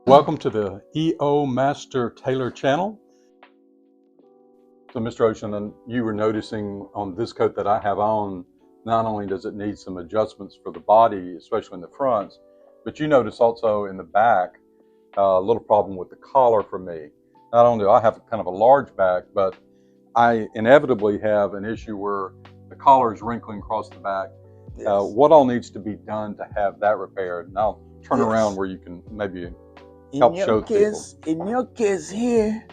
Welcome to the EO Master Tailor channel. So Mr. Ocean, and you were noticing on this coat that I have on, not only does it need some adjustments for the body, especially in the fronts, but you notice also in the back a little problem with the collar for me. Not only do I have kind of a large back, but I inevitably have an issue where the collar is wrinkling across the back. Yes. What all needs to be done to have that repaired? And I'll turn Yes. around where you can maybe In help your show case, in your case here,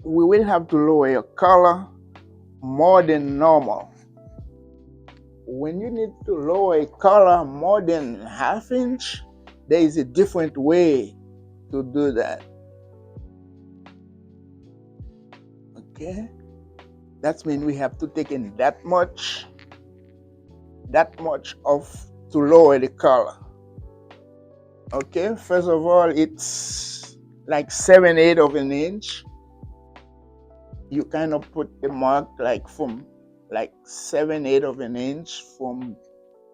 we will have to lower your collar more than normal. When you need to lower a collar more than ½ inch, there is a different way to do that. Okay? That means we have to take in that much off to lower the collar. Okay, first of all, it's like 7/8 of an inch. You kind of put the mark like from like 7/8 of an inch from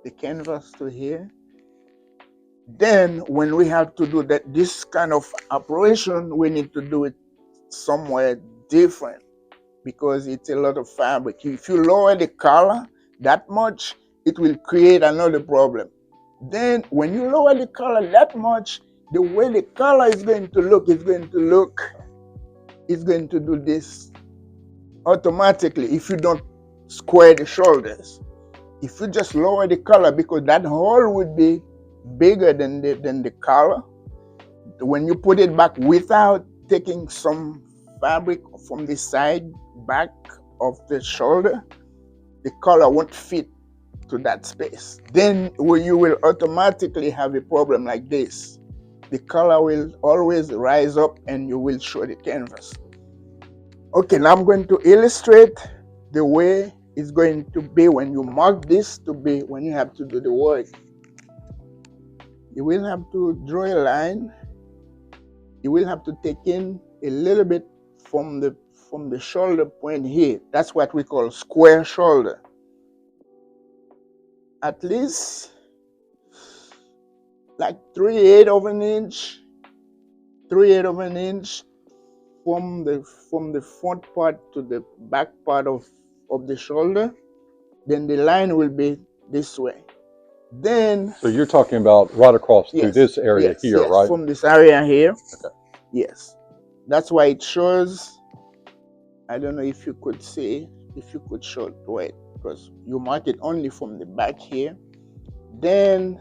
the canvas to here. Then when we have to do this kind of operation, we need to do it somewhere different because it's a lot of fabric. If you lower the collar that much, it will create another problem. Then when you lower the collar that much, the way the collar is going to look, it's going to do this automatically if you don't square the shoulders. If you just lower the collar, because that hole would be bigger than the collar, when you put it back without taking some fabric from the side back of the shoulder, the collar won't fit to that space. Then you will automatically have a problem like this. The collar will always rise up and you will show the canvas. Okay, now I'm going to illustrate the way it's going to be when you mark this to be when you have to do the work. You will have to draw a line. You will have to take in a little bit from the shoulder point here. That's what we call square shoulder. At least like 3/8 of an inch, 3/8 of an inch from the front part to the back part of the shoulder. Then the line will be this way. Then, so you're talking about right across through this area here, right? From this area here. Okay. Yes. That's why it shows. I don't know if you could see, if you could show it right, because you mark it only from the back here. Then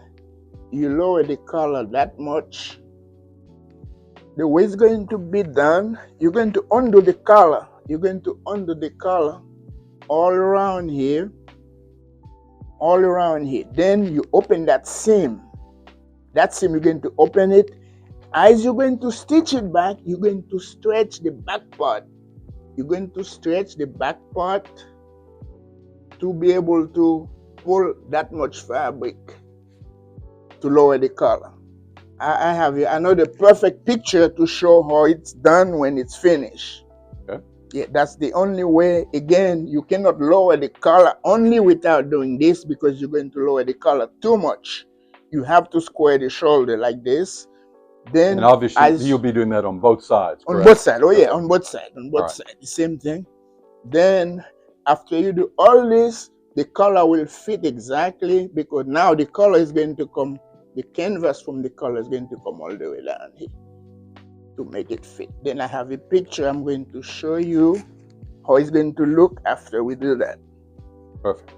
you lower the collar that much. The way it's going to be done, you're going to undo the collar. You're going to undo the collar all around here. All around here. Then you open that seam. That seam, you're going to open it. As you're going to stitch it back, you're going to stretch the back part. You're going to stretch the back part to be able to pull that much fabric to lower the collar. I have another perfect picture to show how it's done when it's finished. Okay. Yeah, that's the only way. Again, you cannot lower the collar only without doing this because you're going to lower the collar too much. You have to square the shoulder like this. Then, and obviously, you'll be doing that on both sides, correct? On both sides. Oh, yeah, on both sides. On both sides. The same thing. Then, after you do all this, the collar will fit exactly because now the collar is going to come, the canvas from the collar is going to come all the way down here to make it fit. Then I have a picture I'm going to show you how it's going to look after we do that. Perfect.